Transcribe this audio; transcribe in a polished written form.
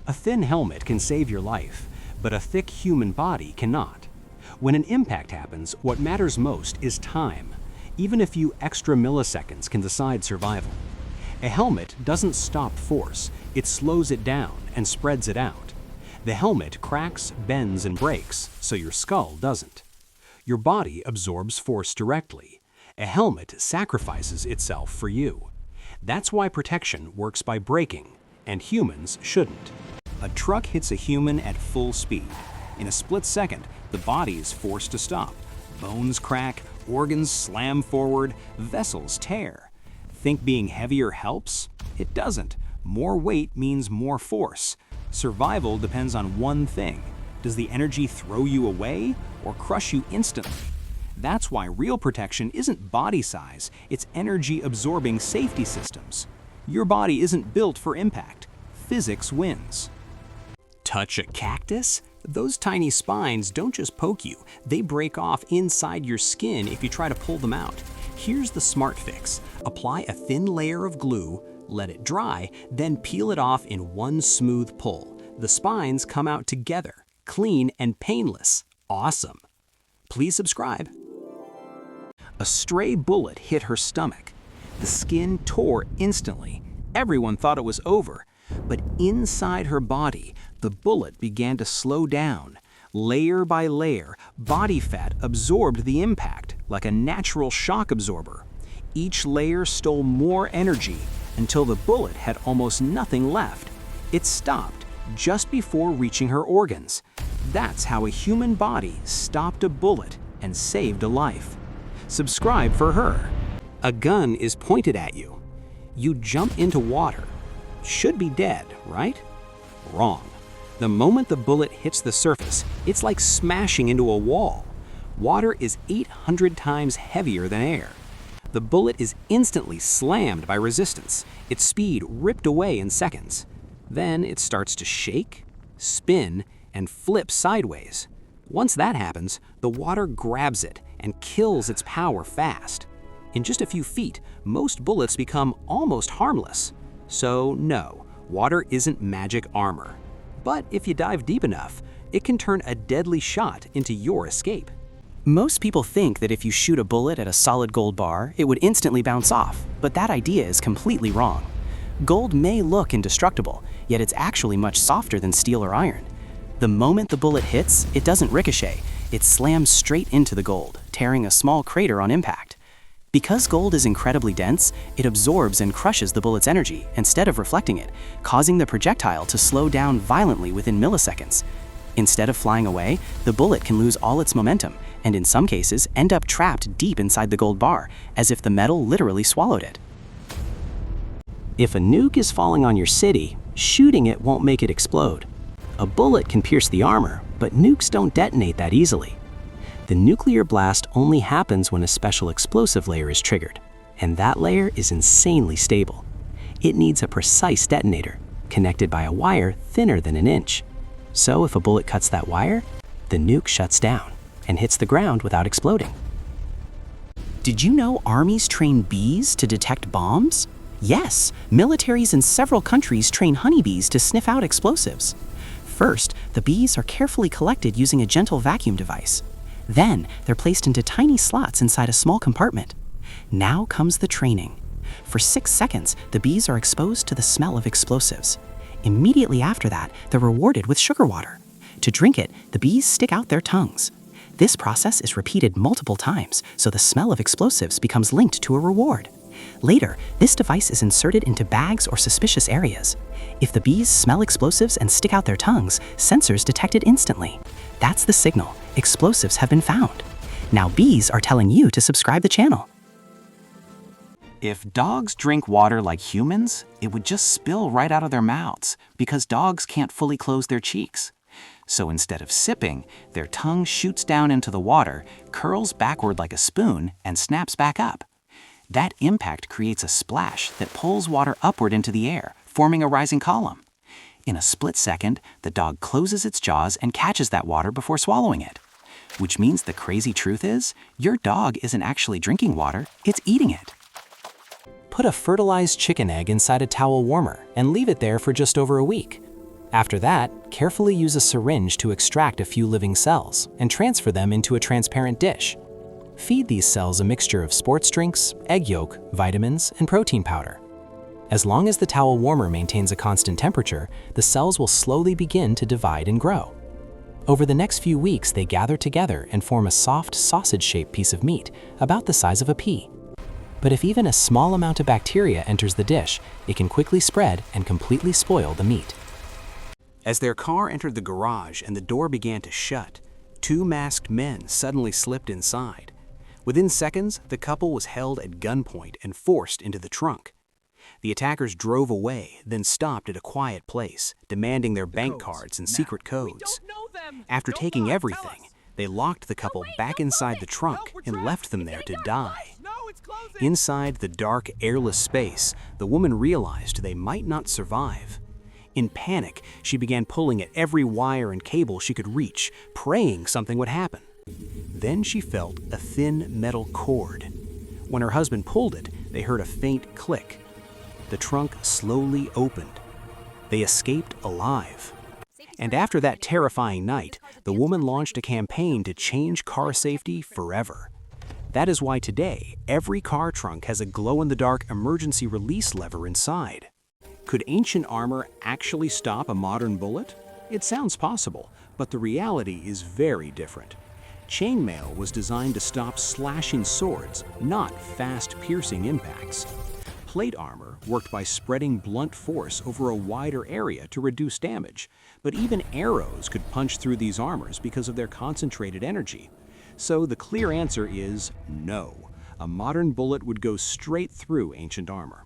A thin helmet can save your life, but a thick human body cannot. When an impact happens, what matters most is time. Even a few extra milliseconds can decide survival. A helmet doesn't stop force, it slows it down and spreads it out. The helmet cracks, bends, and breaks, so your skull doesn't. Your body absorbs force directly. A helmet sacrifices itself for you. That's why protection works by braking, and humans shouldn't. A truck hits a human at full speed. In a split second, the body is forced to stop. Bones crack, organs slam forward, vessels tear. Think being heavier helps? It doesn't. More weight means more force. Survival depends on one thing. Does the energy throw you away or crush you instantly? That's why real protection isn't body size, it's energy-absorbing safety systems. Your body isn't built for impact. Physics wins. Touch a cactus? Those tiny spines don't just poke you, they break off inside your skin if you try to pull them out. Here's the smart fix. Apply a thin layer of glue, let it dry, then peel it off in one smooth pull. The spines come out together, clean and painless. Awesome. Please subscribe. A stray bullet hit her stomach. The skin tore instantly. Everyone thought it was over. But inside her body, the bullet began to slow down. Layer by layer, body fat absorbed the impact like a natural shock absorber. Each layer stole more energy until the bullet had almost nothing left. It stopped just before reaching her organs. That's how a human body stopped a bullet and saved a life. Subscribe for her. A gun is pointed at you. You jump into water. Should be dead, right? Wrong. The moment the bullet hits the surface, it's like smashing into a wall. Water is 800 times heavier than air. The bullet is instantly slammed by resistance, its speed ripped away in seconds. Then it starts to shake, spin, and flip sideways. Once that happens, the water grabs it and kills its power fast. In just a few feet, most bullets become almost harmless. So no, water isn't magic armor. But if you dive deep enough, it can turn a deadly shot into your escape. Most people think that if you shoot a bullet at a solid gold bar, it would instantly bounce off, but that idea is completely wrong. Gold may look indestructible, yet it's actually much softer than steel or iron. The moment the bullet hits, it doesn't ricochet, it slams straight into the gold, tearing a small crater on impact. Because gold is incredibly dense, it absorbs and crushes the bullet's energy instead of reflecting it, causing the projectile to slow down violently within milliseconds. Instead of flying away, the bullet can lose all its momentum, and in some cases end up trapped deep inside the gold bar, as if the metal literally swallowed it. If a nuke is falling on your city, shooting it won't make it explode. A bullet can pierce the armor, but nukes don't detonate that easily. The nuclear blast only happens when a special explosive layer is triggered, and that layer is insanely stable. It needs a precise detonator, connected by a wire thinner than an inch. So if a bullet cuts that wire, the nuke shuts down and hits the ground without exploding. Did you know armies train bees to detect bombs? Yes, militaries in several countries train honeybees to sniff out explosives. First, the bees are carefully collected using a gentle vacuum device. Then, they're placed into tiny slots inside a small compartment. Now comes the training. For 6 seconds, the bees are exposed to the smell of explosives. Immediately after that, they're rewarded with sugar water. To drink it, the bees stick out their tongues. This process is repeated multiple times, so the smell of explosives becomes linked to a reward. Later, this device is inserted into bags or suspicious areas. If the bees smell explosives and stick out their tongues, sensors detect it instantly. That's the signal. Explosives have been found. Now bees are telling you to subscribe the channel. If dogs drink water like humans, it would just spill right out of their mouths because dogs can't fully close their cheeks. So instead of sipping, their tongue shoots down into the water, curls backward like a spoon, and snaps back up. That impact creates a splash that pulls water upward into the air, forming a rising column. In a split second, the dog closes its jaws and catches that water before swallowing it. Which means the crazy truth is, your dog isn't actually drinking water, it's eating it. Put a fertilized chicken egg inside a towel warmer and leave it there for just over a week. After that, carefully use a syringe to extract a few living cells and transfer them into a transparent dish. Feed these cells a mixture of sports drinks, egg yolk, vitamins, and protein powder. As long as the towel warmer maintains a constant temperature, the cells will slowly begin to divide and grow. Over the next few weeks, they gather together and form a soft, sausage-shaped piece of meat, about the size of a pea. But if even a small amount of bacteria enters the dish, it can quickly spread and completely spoil the meat. As their car entered the garage and the door began to shut, two masked men suddenly slipped inside. Within seconds, the couple was held at gunpoint and forced into the trunk. The attackers drove away, then stopped at a quiet place, demanding their bank cards and secret codes. After taking everything, they locked the couple back inside the trunk and left them there to die. Inside the dark, airless space, the woman realized they might not survive. In panic, she began pulling at every wire and cable she could reach, praying something would happen. Then she felt a thin metal cord. When her husband pulled it, they heard a faint click. The trunk slowly opened. They escaped alive. And after that terrifying night, the woman launched a campaign to change car safety forever. That is why today, every car trunk has a glow-in-the-dark emergency release lever inside. Could ancient armor actually stop a modern bullet? It sounds possible, but the reality is very different. Chainmail was designed to stop slashing swords, not fast, piercing impacts. Plate armor worked by spreading blunt force over a wider area to reduce damage, but even arrows could punch through these armors because of their concentrated energy. So the clear answer is no. A modern bullet would go straight through ancient armor.